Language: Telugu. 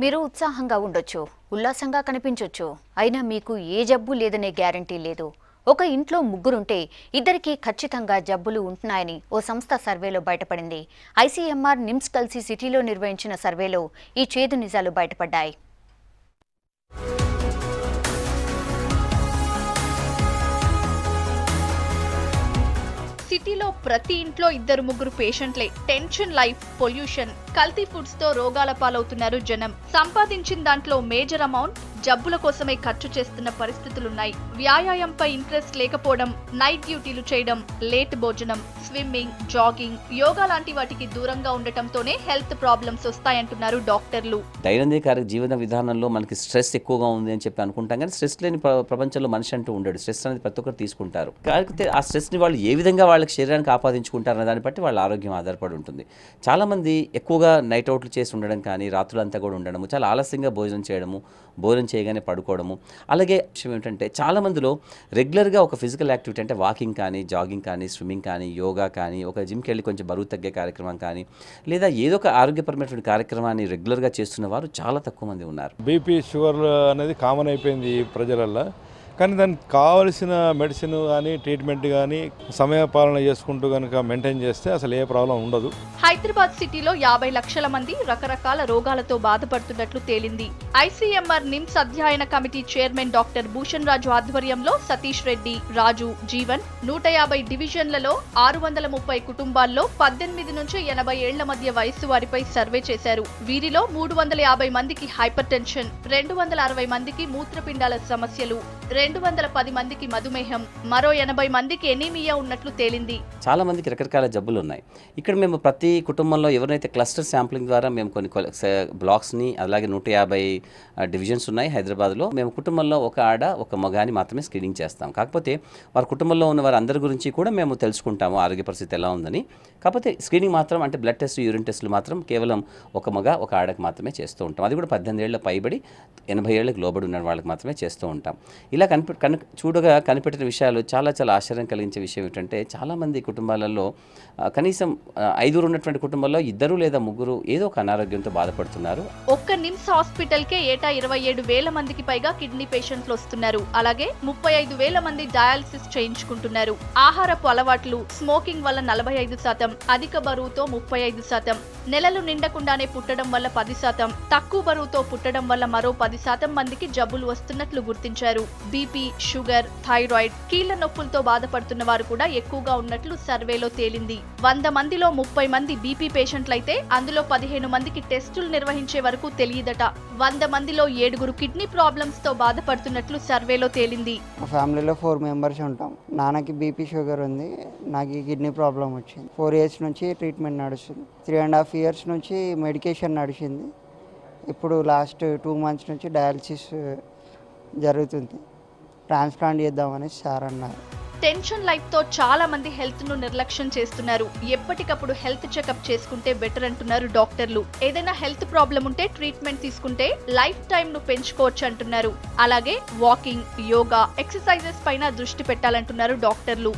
మీరు ఉత్సాహంగా ఉండొచ్చు, ఉల్లాసంగా కనిపించొచ్చు, అయినా మీకు ఏ జబ్బు లేదనే గ్యారంటీ లేదు. ఒక ఇంట్లో ముగ్గురుంటే ఇద్దరికి ఖచ్చితంగా జబ్బులు ఉంటున్నాయని ఓ సంస్థ సర్వేలో బయటపడింది. ఐసీఎంఆర్, నిమ్స్ కలిసి సిటీలో నిర్వహించిన సర్వేలో ఈ చేదు నిజాలు బయటపడ్డాయి. సిటీలో ప్రతి ఇంట్లో ఇద్దరు ముగ్గురు పేషెంట్లే. టెన్షన్ లైఫ్, పొల్యూషన్, కల్తీ ఫుడ్స్ తో రోగాల పాలవుతున్నారు జనం. సంపాదించిన దాంట్లో మేజర్ అమౌంట్ జబ్బుల కోసమే ఖర్చు చేస్తున్న పరిస్థితులున్నాయి. వ్యాయామంపై ఇంట్రెస్ట్ లేకపోవడం, నైట్ డ్యూటీలు చేయడం, లేట్ భోజనం, స్విమ్మింగ్, జాగింగ్, యోగా లాంటి వాటికి దూరంగా ఉండటంతోనే హెల్త్ ప్రాబ్లమ్స్ వస్తాయంటున్నారు డాక్టర్లు. దైనందిక జీవన విధానంలో మనకి స్ట్రెస్ ఎక్కువగా ఉంది అని చెప్పి అనుకుంటాం, కానీ స్ట్రెస్ లేని ప్రపంచంలో మనిషి అంటూ ఉండడు. స్ట్రెస్ అనేది ప్రతి ఒక్కరు తీసుకుంటారు. కాకపోతే ఆ స్ట్రెస్ని వాళ్ళు ఏ విధంగా వాళ్ళకి శరీరానికి ఆపాదించుకుంటారు అనే దాన్ని బట్టి వాళ్ళ ఆరోగ్యం ఆధారపడి ఉంటుంది. చాలామంది ఎక్కువగా నైట్ అవుట్లు చేసి ఉండడం కానీ, రాత్రులంతా కూడా ఉండడము, చాలా ఆలస్యంగా భోజనం చేయడము, భోజనం చేయగానే పడుకోవడము. అలాగే విషయం ఏమిటంటే చాలామందిలో రెగ్యులర్గా ఒక ఫిజికల్ యాక్టివిటీ అంటే వాకింగ్ కానీ, జాగింగ్ కానీ, స్విమ్మింగ్ కానీ, యోగా కానీ, ఒక జిమ్కి వెళ్ళి కొంచెం బరువు తగ్గే కార్యక్రమం కానీ, లేదా ఏదో ఒక ఆరోగ్యపరమైనటువంటి కార్యక్రమాన్ని రెగ్యులర్గా చేస్తున్న వారు చాలా తక్కువ మంది ఉన్నారు. బీపీ, షుగర్ అనేది కామన్ అయిపోయింది ప్రజలల్లో. కానీ దానికి కావలసిన మెడిసిన్ కానీ, ట్రీట్మెంట్ కానీ సమయపాలన చేసుకుంటూ కనుక మెయింటైన్ చేస్తే అసలు ఏ ప్రాబ్లం ఉండదు. హైదరాబాద్ సిటీలో 50 లక్షల మంది రకరకాల రోగాలతో బాధపడుతున్నట్లు తేలింది. ఐసీఎంఆర్ నిమ్స్ అధ్యయన కమిటీ చైర్మన్ డాక్టర్ భూషణ్ రాజు ఆధ్వర్యంలో సతీష్ రెడ్డి, రాజు, జీవన్ 150 డివిజన్లలో 630 కుటుంబాల్లో 18 నుంచి 80 ఏళ్ల మధ్య వయస్సు వారిపై సర్వే చేశారు. వీరిలో 350 మందికి హైపర్ టెన్షన్, 260 మందికి మూత్రపిండాల సమస్యలు, 210 మందికి మధుమేహం, మరో 80 మందికి ఎనీమియా ఉన్నట్లు తేలింది. చాలా మందికి రకరకాల జబ్బులు ఉన్నాయి. ఇక్కడ మేము ప్రతి కుటుంబంలో ఎవరైతే క్లస్టర్ శాంప్లింగ్ ద్వారా మేము కొన్ని బ్లాక్స్ని, అలాగే 150 డివిజన్స్ ఉన్నాయి హైదరాబాద్లో. మేము కుటుంబంలో ఒక ఆడ ఒక మగాని మాత్రమే స్క్రీనింగ్ చేస్తాం. కాకపోతే వారి కుటుంబంలో ఉన్న వారి అందరి గురించి కూడా మేము తెలుసుకుంటాము ఆరోగ్య పరిస్థితి ఎలా ఉందని. కాకపోతే స్క్రీనింగ్ మాత్రం అంటే బ్లడ్ టెస్ట్, యూరిన్ టెస్టులు మాత్రం కేవలం ఒక మగ ఒక ఆడకు మాత్రమే చేస్తూ ఉంటాం. అది కూడా 18 ఏళ్ల పైబడి 80 ఏళ్లకు లోబడి ఉన్న వాళ్ళకి మాత్రమే చేస్తూ ఉంటాం. ఇలా కనిపెట్టిన విషయాలు చాలా చాలా ఆశ్చర్యం కలిగించే విషయం ఏంటంటే చాలామంది కుటుంబాలలో కనీసం 5 ఉన్నటువంటి కుటుంబాల్లో 2 లేదా 3 ఏదో ఒక అనారోగ్యంతో బాధపడుతున్నారు. ఒక్క నిమ్స్ హాస్పిటల్కే ఏటా 27,000 మందికి పైగా కిడ్నీ పేషెంట్లు వస్తున్నారు. అలాగే 35,000 మంది డయాలసిస్ చేయించుకుంటున్నారు. ఆహారపు అలవాట్లు, స్మోకింగ్ వల్ల 45%, అధిక బరువుతో 35%, నెలలు నిండకుండానే పుట్టడం వల్ల 10%, తక్కువ బరువుతో పుట్టడం వల్ల మరో 10% మందికి జబ్బులు వస్తున్నట్లు గుర్తించారు. బీపీ, షుగర్, థైరాయిడ్, కీళ్ల నొప్పులతో బాధపడుతున్న వారు కూడా ఎక్కువగా ఉన్నట్లు సర్వేలో తేలింది. 100 మందిలో 30 మంది బీపీ పేషెంట్లయితే అందులో 15 మందికి టెస్టులు నిర్వహించే వరకు తెలియదట. 100 మందిలో 7 కిడ్నీ ప్రాబ్లమ్స్ తో బాధపడుతున్నట్లు సర్వేలో తేలింది. మా ఫ్యామిలీలో 4 మెంబర్స్ ఉంటాం. నాన్నకి బీపీ, షుగర్ ఉంది, నాకు కిడ్నీ ప్రాబ్లం వచ్చింది. 4 ఇయర్స్ నుంచి ట్రీట్మెంట్ నడుస్తుంది. 3.5 ఇయర్స్ నుంచి మెడికేషన్ నడిచింది. ఇప్పుడు లాస్ట్ 2 మంత్స్ నుంచి డయాలసిస్ జరుగుతుంది. ట్రాన్స్ప్లాంట్ చేద్దామని సార్ అన్నారు. టెన్షన్ లైఫ్ తో చాలా మంది హెల్త్ ను నిర్లక్ష్యం చేస్తున్నారు. ఎప్పటికప్పుడు హెల్త్ చెకప్ చేసుకుంటే బెటర్ అంటున్నారు డాక్టర్లు. ఏదైనా హెల్త్ ప్రాబ్లం ఉంటే ట్రీట్మెంట్ తీసుకుంటే లైఫ్ టైం ను పెంచుకోవచ్చు అంటున్నారు. అలాగే వాకింగ్, యోగా, ఎక్సర్సైజెస్ పైన దృష్టి పెట్టాలంటున్నారు డాక్టర్లు.